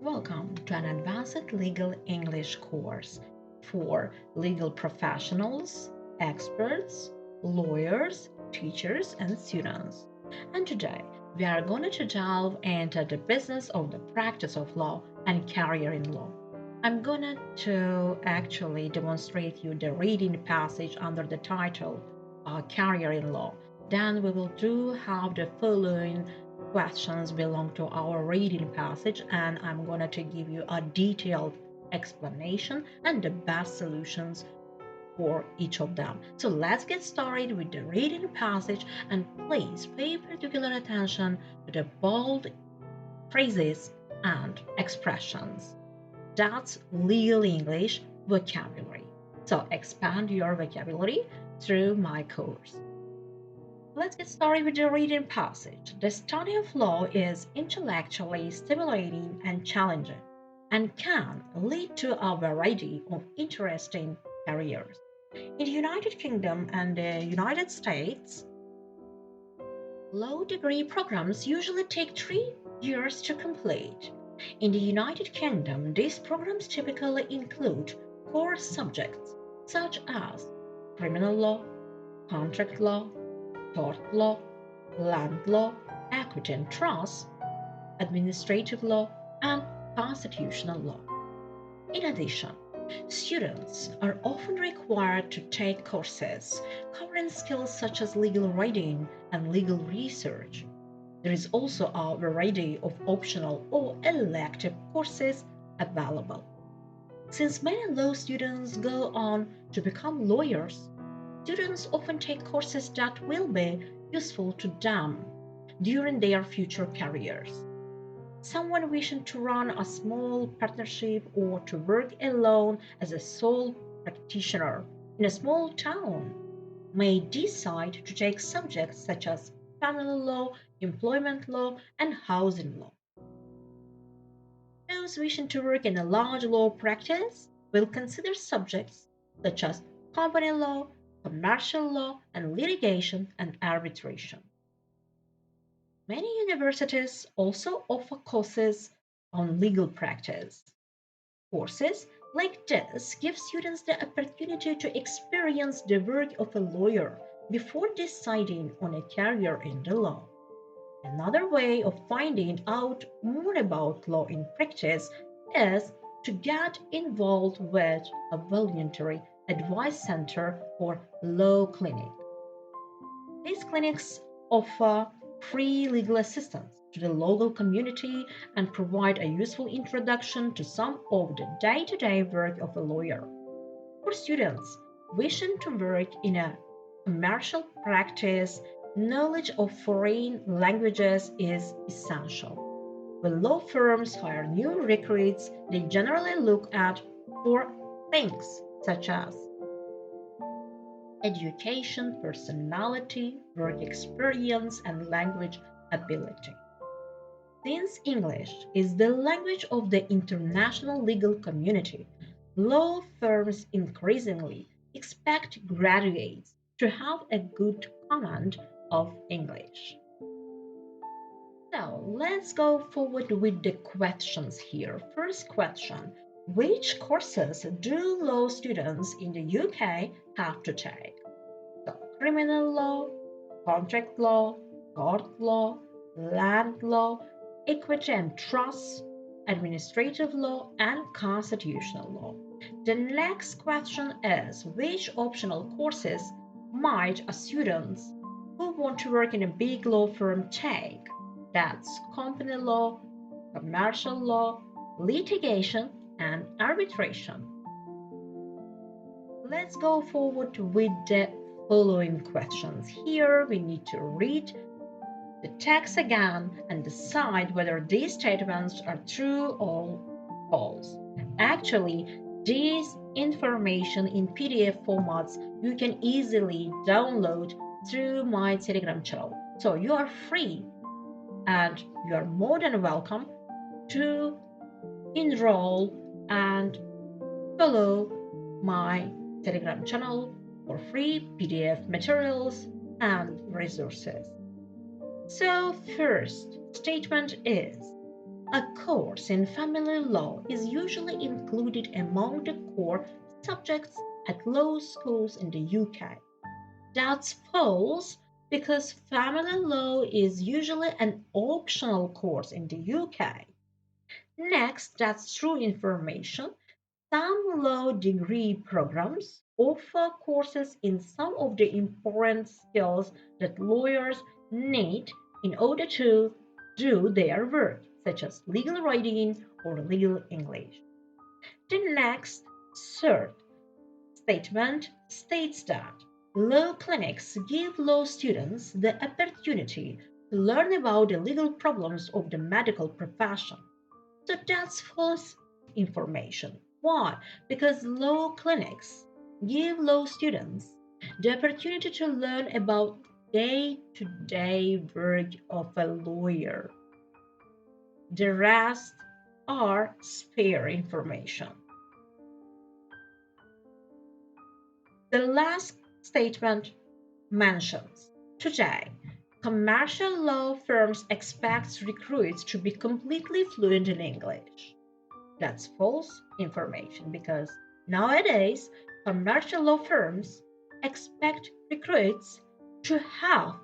Welcome to an advanced legal English course for legal professionals, experts, lawyers, teachers, and students. And today we are going to delve into the business of the practice of law and career in law. I'm going to actually demonstrate you the reading passage under the title Career in Law. Then we will do have the following questions belong to our reading passage, and I'm going to give you a detailed explanation and the best solutions for each of them. So let's get started with the reading passage, and please pay particular attention to the bold phrases and expressions. That's legal English vocabulary. So expand your vocabulary through my course. Let's get started with the reading passage. The study of law is intellectually stimulating and challenging and can lead to a variety of interesting careers. In the United Kingdom and the United States, law degree programs usually take 3 years to complete. In the United Kingdom, these programs typically include core subjects such as criminal law, contract law, tort law, land law, equity and trust, administrative law, and constitutional law. In addition, students are often required to take courses covering skills such as legal writing and legal research. There is also a variety of optional or elective courses available. Since many law students go on to become lawyers, students often take courses that will be useful to them during their future careers. Someone wishing to run a small partnership or to work alone as a sole practitioner in a small town may decide to take subjects such as family law, employment law, and housing law. Those wishing to work in a large law practice will consider subjects such as company law, commercial law, and litigation and arbitration. Many universities also offer courses on legal practice. Courses like this give students the opportunity to experience the work of a lawyer before deciding on a career in the law. Another way of finding out more about law in practice is to get involved with a voluntary advice center or law clinic. These clinics offer free legal assistance to the local community and provide a useful introduction to some of the day to day work of a lawyer. For students wishing to work in a commercial practice, knowledge of foreign languages is essential. When law firms hire new recruits, they generally look at four things such as education, personality, work experience, and language ability. Since English is the language of the international legal community, law firms increasingly expect graduates to have a good command of English. So let's go forward with the questions here. First question: which courses do law students in the UK have to take? So, criminal law, contract law, tort law, land law, equity and trust, administrative law, and constitutional law. The next question is: which optional courses might a student who want to work in a big law firm take? That's company law, commercial law, litigation, and arbitration. Let's go forward with the following questions. Here we need to read the text again and decide whether these statements are true or false. Actually, this information in PDF formats you can easily download through my Telegram channel. So you are free and you are more than welcome to enroll and follow my Telegram channel for free PDF materials and resources. So, first statement is A course in family law is usually included among the core subjects at law schools in the UK. That's false because family law is usually an optional course in the UK. Next, that's true information. Some law degree programs offer courses in some of the important skills that lawyers need in order to do their work, such as legal writing or legal English. The next, third statement states that law clinics give law students the opportunity to learn about the legal problems of the medical profession. So that's false information. Why? Because law clinics give law students the opportunity to learn about day to day work of a lawyer. The rest are spare information. The last statement mentions today commercial law firms expect recruits to be completely fluent in English. That's false information because nowadays commercial law firms expect recruits to have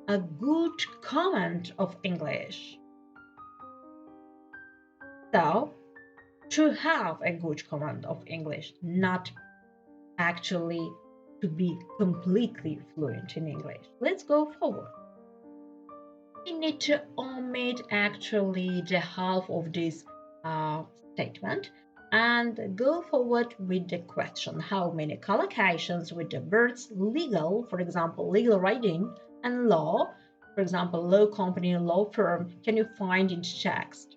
a good command of English. So, to have a good command of English, not actually to be completely fluent in English. Let's go forward. We need to omit actually the half of this uh, statement and go forward with the question how many collocations with the words legal, for example, legal writing, and law, for example, law company, law firm, can you find in text?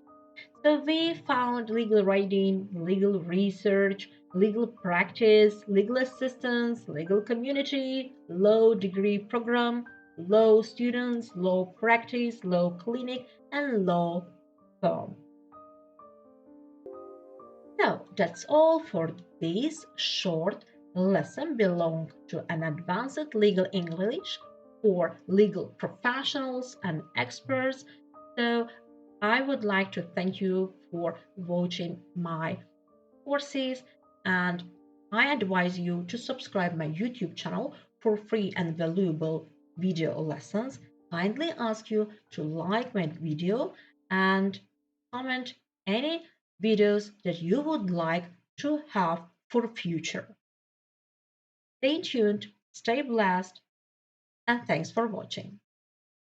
So we found legal writing, legal research, legal practice, legal assistance, legal community, law degree program, law students, law practice, law clinic, and law firm. So that's all for this short lesson belong to an advanced legal English for legal professionals and experts. So I would like to thank you for watching my courses and I advise you to subscribe my YouTube channel for free and valuable video lessons. Kindly ask you to like my video and comment any videos that you would like to have for future. Stay tuned, stay blessed, and thanks for watching.